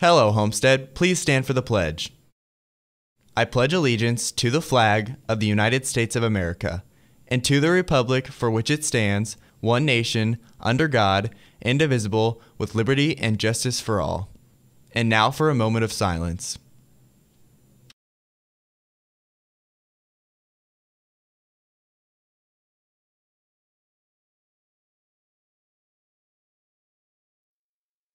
Hello, Homestead. Please stand for the pledge. I pledge allegiance to the flag of the United States of America and to the republic for which it stands, one nation, under God, indivisible, with liberty and justice for all. And now for a moment of silence.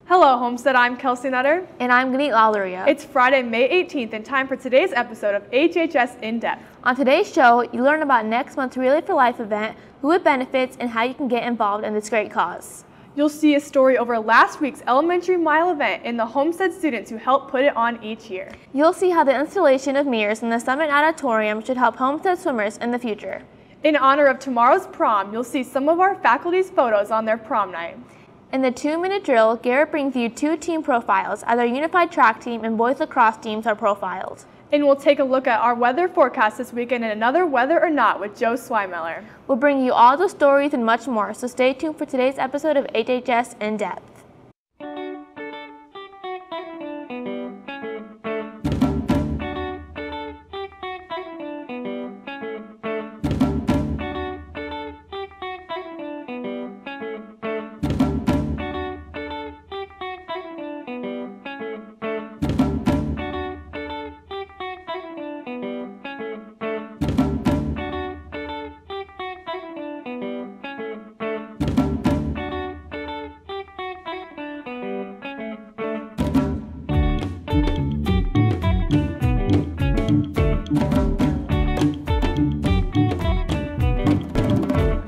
Hello, Homestead. I'm Kelsey Nutter. And I'm Ganeet Lalauria. It's Friday, May 18th, and time for today's episode of HHS In Depth. On today's show, you learn about next month's Relay for Life event, who it benefits, and how you can get involved in this great cause. You'll see a story over last week's Elementary Mile event and the Homestead students who helped put it on each year. You'll see how the installation of mirrors in the Summit Auditorium should help Homestead swimmers in the future. In honor of tomorrow's prom, you'll see some of our faculty's photos on their prom night. In the 2-minute drill, Garrett brings you 2 team profiles, as our unified track team and boys lacrosse teams are profiled. And we'll take a look at our weather forecast this weekend and another Weather or Not with Joe Swimiller. We'll bring you all the stories and much more, so stay tuned for today's episode of HHS In Depth.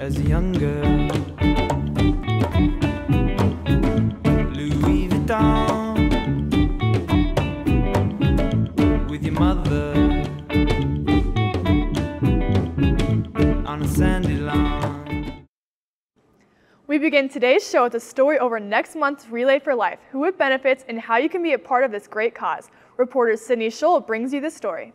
As a young girl, Louis Vuitton, with your mother on a sandy lawn. We begin today's show with a story over next month's Relay for Life, who it benefits, and how you can be a part of this great cause. Reporter Sydney Scholl brings you the story.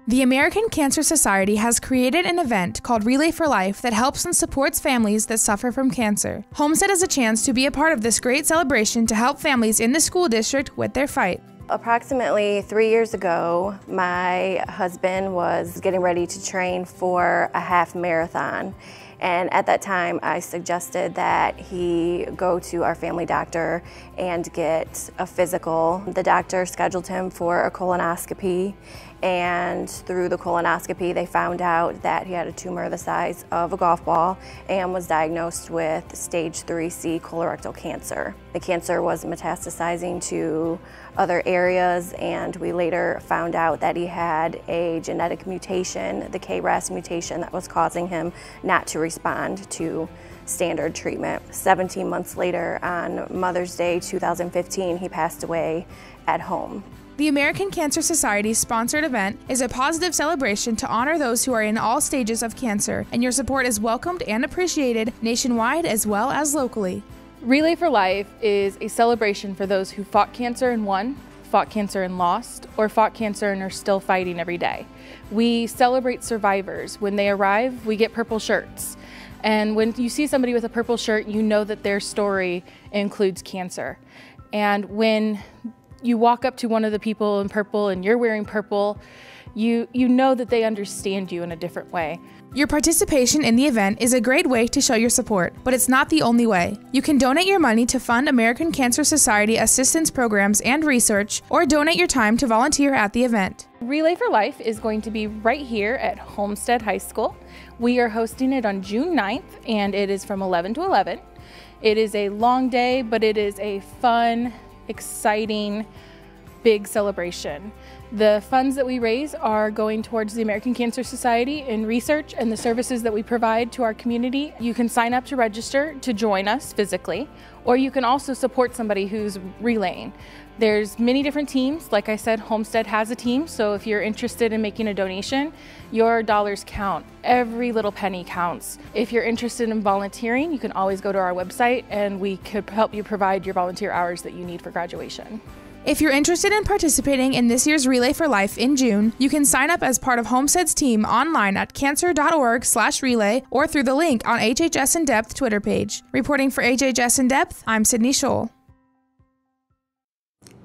The American Cancer Society has created an event called Relay for Life that helps and supports families that suffer from cancer. Homestead has a chance to be a part of this great celebration to help families in the school district with their fight. Approximately 3 years ago, my husband was getting ready to train for a half marathon. And at that time, I suggested that he go to our family doctor and get a physical. The doctor scheduled him for a colonoscopy, and through the colonoscopy, they found out that he had a tumor the size of a golf ball and was diagnosed with stage 3C colorectal cancer. The cancer was metastasizing to other areas, and we later found out that he had a genetic mutation, the KRAS mutation, that was causing him not to respond to standard treatment. 17 months later, on Mother's Day 2015, he passed away at home. The American Cancer Society's sponsored event is a positive celebration to honor those who are in all stages of cancer, and your support is welcomed and appreciated nationwide as well as locally. Relay for Life is a celebration for those who fought cancer and won, fought cancer and lost, or fought cancer and are still fighting every day. We celebrate survivors. When they arrive, we get purple shirts. And when you see somebody with a purple shirt, you know that their story includes cancer. And when you walk up to one of the people in purple and you're wearing purple, you know that they understand you in a different way. Your participation in the event is a great way to show your support, but it's not the only way. You can donate your money to fund American Cancer Society assistance programs and research, or donate your time to volunteer at the event. Relay for Life is going to be right here at Homestead High School. We are hosting it on June 9th, and it is from 11 to 11. It is a long day, but it is a fun, exciting, big celebration. The funds that we raise are going towards the American Cancer Society in research and the services that we provide to our community. You can sign up to register to join us physically, or you can also support somebody who's relaying. There's many different teams. Like I said, Homestead has a team, so if you're interested in making a donation, your dollars count. Every little penny counts. If you're interested in volunteering, you can always go to our website and we could help you provide your volunteer hours that you need for graduation. If you're interested in participating in this year's Relay for Life in June, you can sign up as part of Homestead's team online at cancer.org/relay or through the link on HHS In Depth Twitter page. Reporting for HHS In Depth, I'm Sydney Scholl.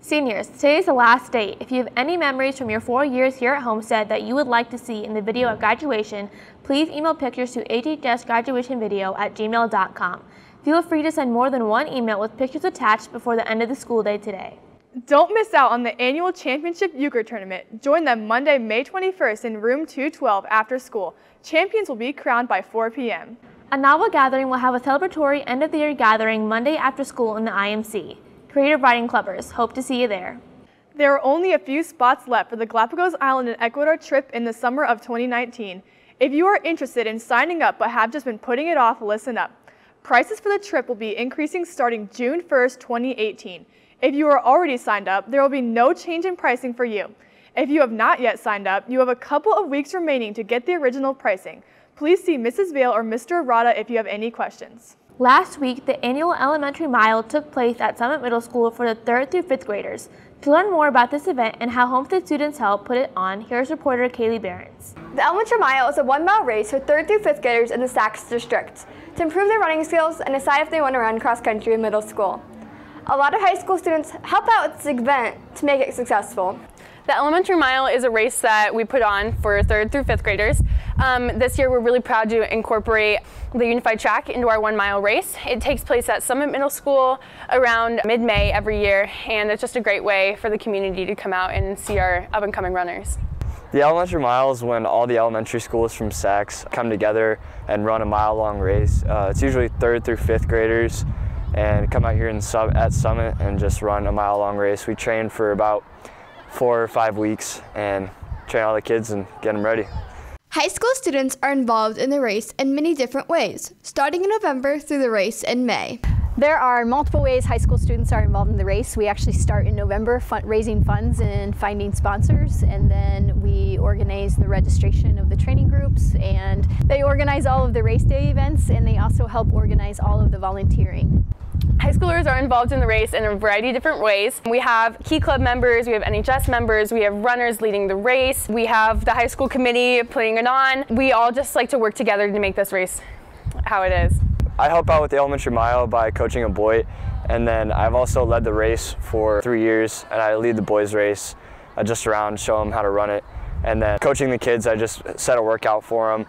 Seniors, today is the last day. If you have any memories from your 4 years here at Homestead that you would like to see in the video at graduation, please email pictures to hhsgraduationvideo@gmail.com. Feel free to send more than one email with pictures attached before the end of the school day today. Don't miss out on the annual championship euchre tournament. Join them Monday, May 21st in room 212 after school. Champions will be crowned by 4 p.m. A novel gathering will have a celebratory end-of-the-year gathering Monday after school in the IMC. Creative Writing Clubbers, hope to see you there. There are only a few spots left for the Galapagos Island and Ecuador trip in the summer of 2019. If you are interested in signing up but have just been putting it off, listen up. Prices for the trip will be increasing starting June 1st, 2018. If you are already signed up, there will be no change in pricing for you. If you have not yet signed up, you have a couple of weeks remaining to get the original pricing. Please see Mrs. Vale or Mr. Arata if you have any questions. Last week, the annual Elementary Mile took place at Summit Middle School for the 3rd through 5th graders. To learn more about this event and how Homestead students helped put it on, here's reporter Kaylee Behrens. The Elementary Mile is a 1-mile race for 3rd through 5th graders in the Sacs district to improve their running skills and decide if they want to run cross country in middle school. A lot of high school students help out with this event to make it successful. The Elementary Mile is a race that we put on for 3rd through 5th graders. This year we're really proud to incorporate the unified track into our 1-mile race. It takes place at Summit Middle School around mid-May every year, and it's just a great way for the community to come out and see our up-and-coming runners. The Elementary Mile is when all the elementary schools from Sacs come together and run a mile-long race. It's usually 3rd through 5th graders and come out here at Summit and just run a mile-long race. We train for about 4 or 5 weeks and train all the kids and get them ready. High school students are involved in the race in many different ways, starting in November through the race in May. There are multiple ways high school students are involved in the race. We actually start in November raising funds and finding sponsors, and then we organize the registration of the training groups, and they organize all of the race day events, and they also help organize all of the volunteering. High schoolers are involved in the race in a variety of different ways. We have Key Club members, we have NHS members, we have runners leading the race, we have the high school committee putting it on. We all just like to work together to make this race how it is. I help out with the Elementary Mile by coaching a boy, and then I've also led the race for 3 years, and I lead the boys race just around, show them how to run it. And then coaching the kids, I just set a workout for them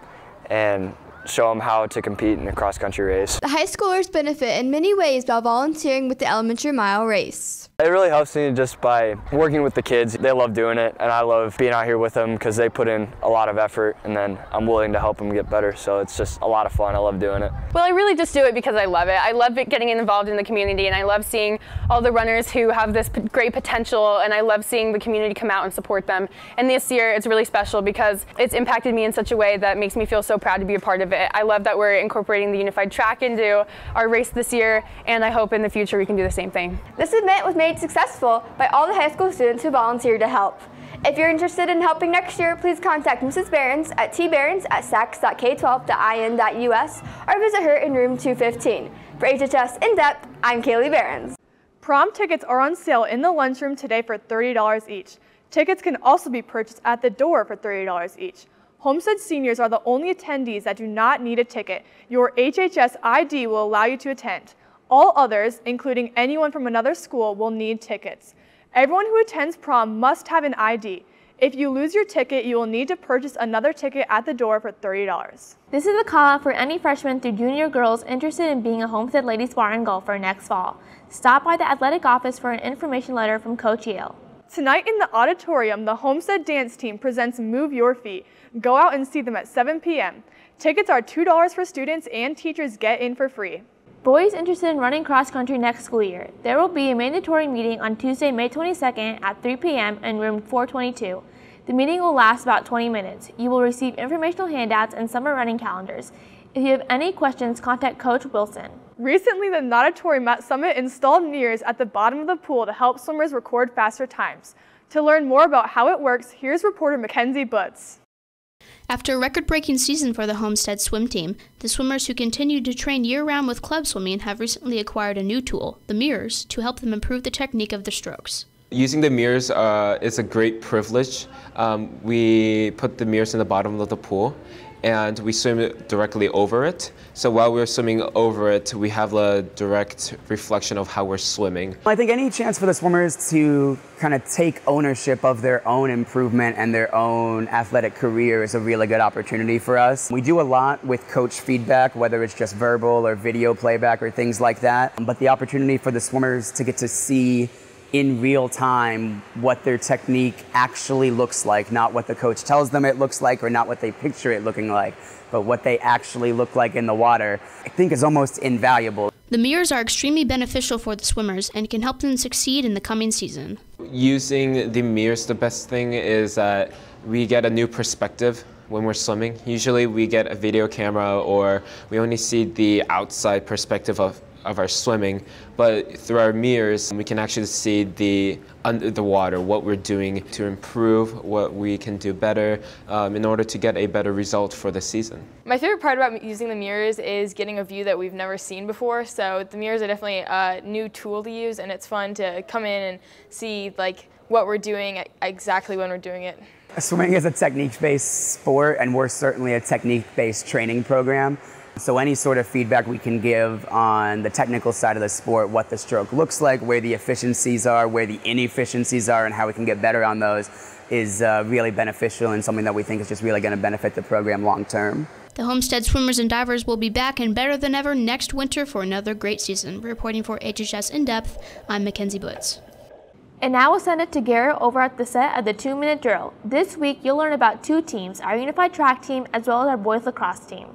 and show them how to compete in a cross-country race. The high schoolers benefit in many ways by volunteering with the Elementary Mile race. It really helps me just by working with the kids. They love doing it, and I love being out here with them because they put in a lot of effort, and then I'm willing to help them get better, so it's just a lot of fun. I love doing it. Well, I really just do it because I love it. I love getting involved in the community, and I love seeing all the runners who have this great potential, and I love seeing the community come out and support them. And this year, it's really special because it's impacted me in such a way that makes me feel so proud to be a part of it. I love that we're incorporating the unified track into our race this year, and I hope in the future we can do the same thing. This event was made successful by all the high school students who volunteered to help. If you're interested in helping next year, please contact Mrs. Behrens at tbehrens@sacs.k12.in.us or visit her in room 215. For HHS In Depth, I'm Kaylee Behrens. Prom tickets are on sale in the lunchroom today for $30 each. Tickets can also be purchased at the door for $30 each. Homestead seniors are the only attendees that do not need a ticket. Your HHS ID will allow you to attend. All others, including anyone from another school, will need tickets. Everyone who attends prom must have an ID. If you lose your ticket, you will need to purchase another ticket at the door for $30. This is a call out for any freshmen through junior girls interested in being a Homestead Ladies Bar and Golfer next fall. Stop by the athletic office for an information letter from Coach Yale. Tonight in the auditorium, the Homestead dance team presents Move Your Feet. Go out and see them at 7 p.m. Tickets are $2 for students, and teachers get in for free. Boys interested in running cross country next school year. There will be a mandatory meeting on Tuesday, May 22nd at 3 p.m. in room 422. The meeting will last about 20 minutes. You will receive informational handouts and summer running calendars. If you have any questions, contact Coach Wilson. Recently, the Natatorium at Summit installed mirrors at the bottom of the pool to help swimmers record faster times. To learn more about how it works, here's reporter Mackenzie Butts. After a record-breaking season for the Homestead swim team, the swimmers who continue to train year-round with club swimming have recently acquired a new tool, the mirrors, to help them improve the technique of their strokes. Using the mirrors is a great privilege. We put the mirrors in the bottom of the pool, and we swim directly over it. So while we're swimming over it, we have a direct reflection of how we're swimming. I think any chance for the swimmers to kind of take ownership of their own improvement and their own athletic career is a really good opportunity for us. We do a lot with coach feedback, whether it's just verbal or video playback or things like that. But the opportunity for the swimmers to get to see in real time what their technique actually looks like, not what the coach tells them it looks like or not what they picture it looking like, but what they actually look like in the water, I think is almost invaluable. The mirrors are extremely beneficial for the swimmers and can help them succeed in the coming season. Using the mirrors, the best thing is that we get a new perspective when we're swimming. Usually we get a video camera or we only see the outside perspective of our swimming, but through our mirrors we can actually see under the water, what we're doing to improve, what we can do better in order to get a better result for the season. My favorite part about using the mirrors is getting a view that we've never seen before, so the mirrors are definitely a new tool to use, and it's fun to come in and see like what we're doing exactly when we're doing it. Swimming is a technique-based sport, and we're certainly a technique-based training program. So any sort of feedback we can give on the technical side of the sport, what the stroke looks like, where the efficiencies are, where the inefficiencies are, and how we can get better on those is really beneficial and something that we think is just really going to benefit the program long term. The Homestead swimmers and divers will be back and better than ever next winter for another great season. Reporting for HHS In Depth, I'm Mackenzie Butts. And now we'll send it to Garrett over at the set of the 2-minute drill. This week you'll learn about two teams, our unified track team as well as our boys lacrosse team.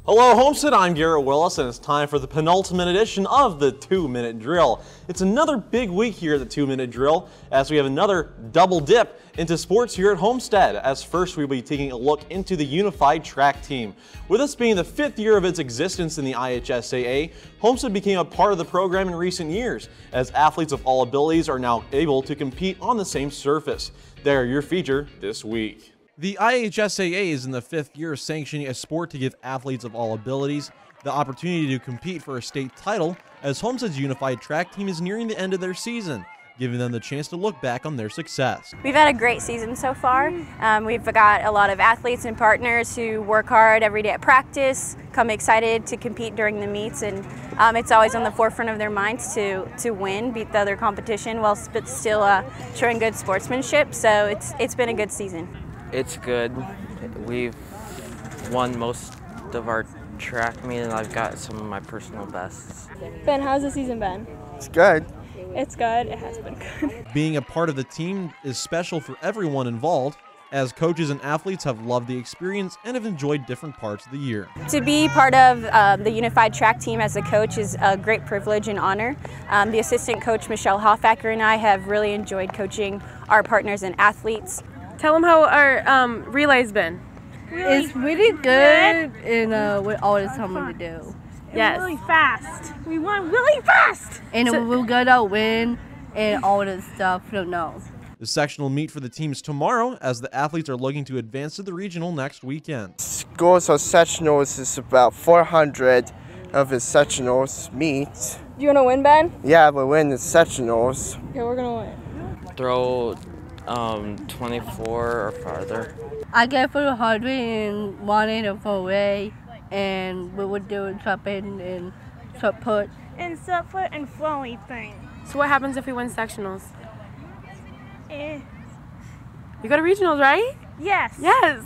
Hello Homestead, I'm Garrett Willis, and it's time for the penultimate edition of the 2-minute drill. It's another big week here at the 2-minute drill as we have another double dip into sports here at Homestead. As first we'll be taking a look into the unified track team. With this being the 5th year of its existence in the IHSAA, Homestead became a part of the program in recent years as athletes of all abilities are now able to compete on the same surface. They're your feature this week. The IHSAA is in the 5th year sanctioning a sport to give athletes of all abilities the opportunity to compete for a state title, as Homestead's unified track team is nearing the end of their season, giving them the chance to look back on their success. We've had a great season so far. We've got a lot of athletes and partners who work hard every day at practice, come excited to compete during the meets, and it's always on the forefront of their minds to win, beat the other competition, while still showing good sportsmanship. So it's been a good season. It's good. We've won most of our track meet, and I've got some of my personal bests. Ben, how's the season been? It's good. It's good. It has been good. Being a part of the team is special for everyone involved, as coaches and athletes have loved the experience and have enjoyed different parts of the year. To be part of the unified track team as a coach is a great privilege and honor. The assistant coach, Michelle Hoffacker, and I have really enjoyed coaching our partners and athletes. Tell them how our relay's been. It's really good and with all the someone to do. Yes. Really fast. We won really fast. And we're gonna win and all the stuff. Don't know. The sectional meet for the teams tomorrow, as the athletes are looking to advance to the regional next weekend. Scores of sectionals is about 400 of the sectionals meet. Do you want to win, Ben? Yeah, we'll win the sectionals. Okay, we're gonna win. Throw 24 or farther. I get for 100 and 1 in a 4-way, and we would do trap in and trap put. And sub put and flowy thing. So what happens if we win sectionals? Eh. You go to regionals, right? Yes. Yes.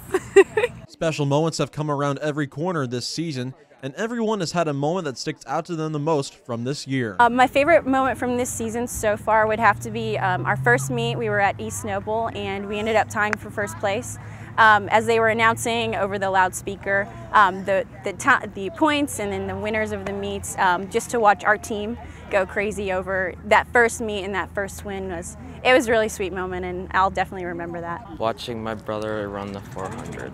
Special moments have come around every corner this season, and everyone has had a moment that sticks out to them the most from this year. My favorite moment from this season so far would have to be our first meet. We were at East Noble and we ended up tying for first place. As they were announcing over the loudspeaker the points and then the winners of the meets, just to watch our team go crazy over that first meet and that first win was a really sweet moment, and I'll definitely remember that. Watching my brother run the 400.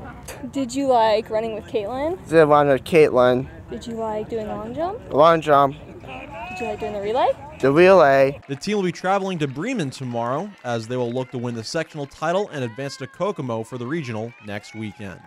Did you like running with Caitlin? Did run with Caitlin. Did you like doing long jump? Long jump. Did you like doing the relay? The relay. The team will be traveling to Bremen tomorrow, as they will look to win the sectional title and advance to Kokomo for the regional next weekend.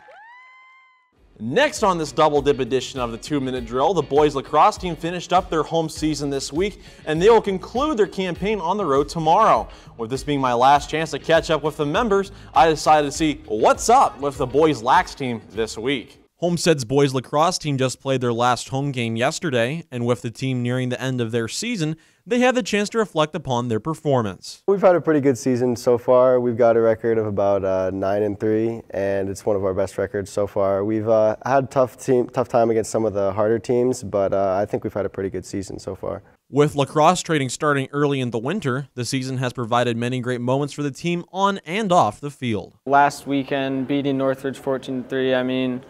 Next on this double dip edition of the 2-minute drill, the boys lacrosse team finished up their home season this week, and they will conclude their campaign on the road tomorrow. With this being my last chance to catch up with the members, I decided to see what's up with the boys lax team this week. Homestead's boys lacrosse team just played their last home game yesterday, and with the team nearing the end of their season, they had the chance to reflect upon their performance. We've had a pretty good season so far. We've got a record of about 9-3, and it's one of our best records so far. We've had a tough time against some of the harder teams, but I think we've had a pretty good season so far. With lacrosse trading starting early in the winter, the season has provided many great moments for the team on and off the field. Last weekend, beating Northridge 14-3, I mean,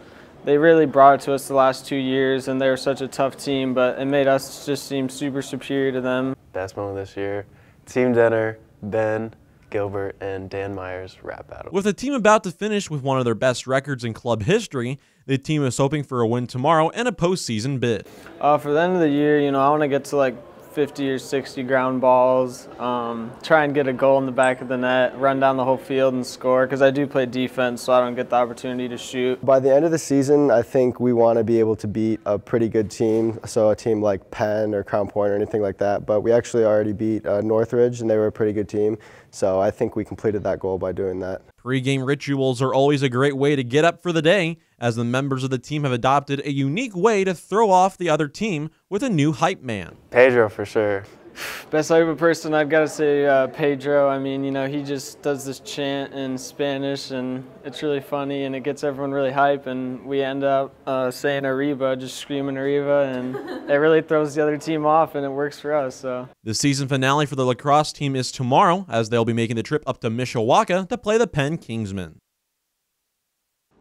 they really brought it to us the last 2 years, and they were such a tough team, but it made us just seem super superior to them. Best moment this year, team dinner, Ben, Gilbert, and Dan Myers rap battle. With the team about to finish with one of their best records in club history, the team is hoping for a win tomorrow and a postseason bid. For the end of the year, you know, I want to get to like 50 or 60 ground balls, try and get a goal in the back of the net, run down the whole field and score, because I do play defense, so I don't get the opportunity to shoot. By the end of the season, I think we want to be able to beat a pretty good team, so a team like Penn or Crown Point or anything like that, but we actually already beat Northridge, and they were a pretty good team, so I think we completed that goal by doing that. Pre-game rituals are always a great way to get up for the day, as the members of the team have adopted a unique way to throw off the other team with a new hype man. Pedro, for sure. Best hype person, I've got to say Pedro. I mean, you know, he just does this chant in Spanish, and it's really funny, and it gets everyone really hype, and we end up saying Arriba, just screaming Arriba, and it really throws the other team off, and it works for us. So the season finale for the lacrosse team is tomorrow, as they'll be making the trip up to Mishawaka to play the Penn Kingsmen.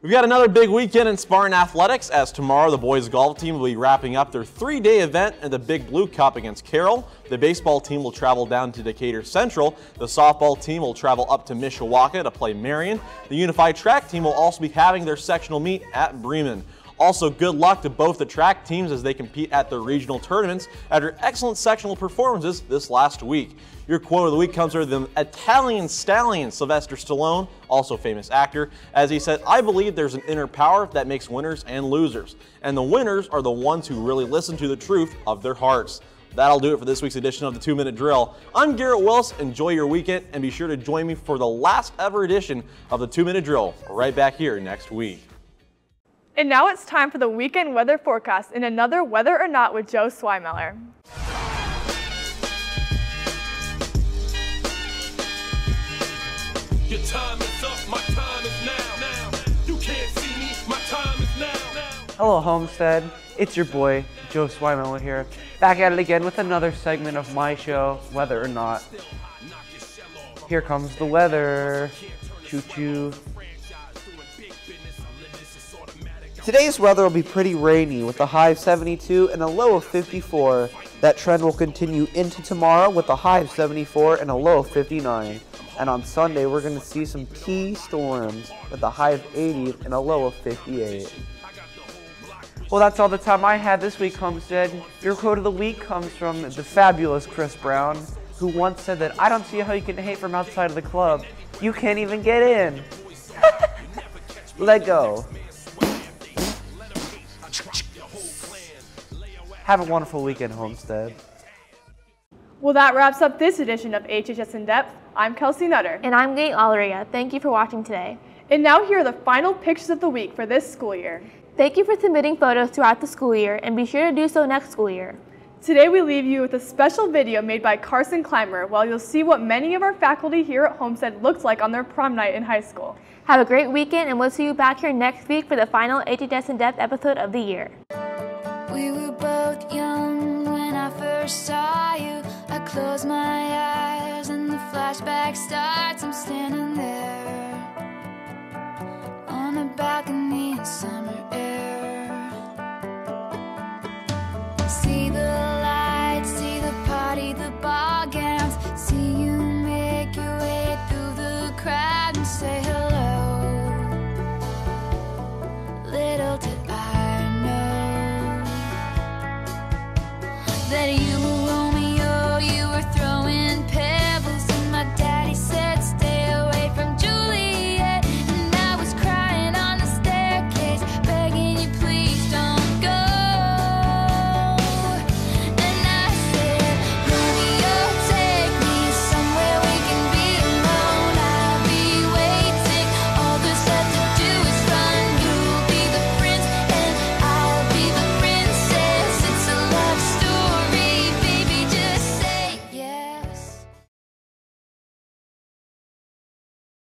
We've got another big weekend in Spartan athletics, as tomorrow the boys golf team will be wrapping up their 3-day event in the Big Blue Cup against Carroll. The baseball team will travel down to Decatur Central. The softball team will travel up to Mishawaka to play Marion. The unified track team will also be having their sectional meet at Bremen. Also, good luck to both the track teams as they compete at their regional tournaments after excellent sectional performances this last week. Your quote of the week comes from the Italian stallion, Sylvester Stallone, also famous actor, as he said, "I believe there's an inner power that makes winners and losers, and the winners are the ones who really listen to the truth of their hearts." That'll do it for this week's edition of the 2-Minute Drill. I'm Garrett Wills. Enjoy your weekend, and be sure to join me for the last ever edition of the 2-Minute Drill right back here next week. And now it's time for the weekend weather forecast in another Weather or Not with Joe Swimeller. Your time is up, my time is now. You can't see me, my time is now. Hello Homestead, it's your boy Joe Swimeller here, back at it again with another segment of my show, Weather or Not. Here comes the weather. Choo-choo. Today's weather will be pretty rainy with a high of 72 and a low of 54. That trend will continue into tomorrow with a high of 74 and a low of 59. And on Sunday, we're going to see some key storms with a high of 80 and a low of 58. Well, that's all the time I had this week, Homestead. Your quote of the week comes from the fabulous Chris Brown, who once said that, "I don't see how you can hate from outside of the club. You can't even get in." Let go. Have a wonderful weekend, Homestead. Well, that wraps up this edition of HHS In Depth. I'm Kelsey Nutter. And I'm Kate Alleria. Thank you for watching today. And now here are the final pictures of the week for this school year. Thank you for submitting photos throughout the school year, and be sure to do so next school year. Today we leave you with a special video made by Carson Clymer, while you'll see what many of our faculty here at Homestead looked like on their prom night in high school. Have a great weekend, and we'll see you back here next week for the final HHS In Depth episode of the year. We were both young when I first saw you. I close my eyes and the flashback starts. I'm standing there on a balcony in summer air. See the lights, see the party, the ball gowns. See you make your way through the crowd and say hello. Little did I know that you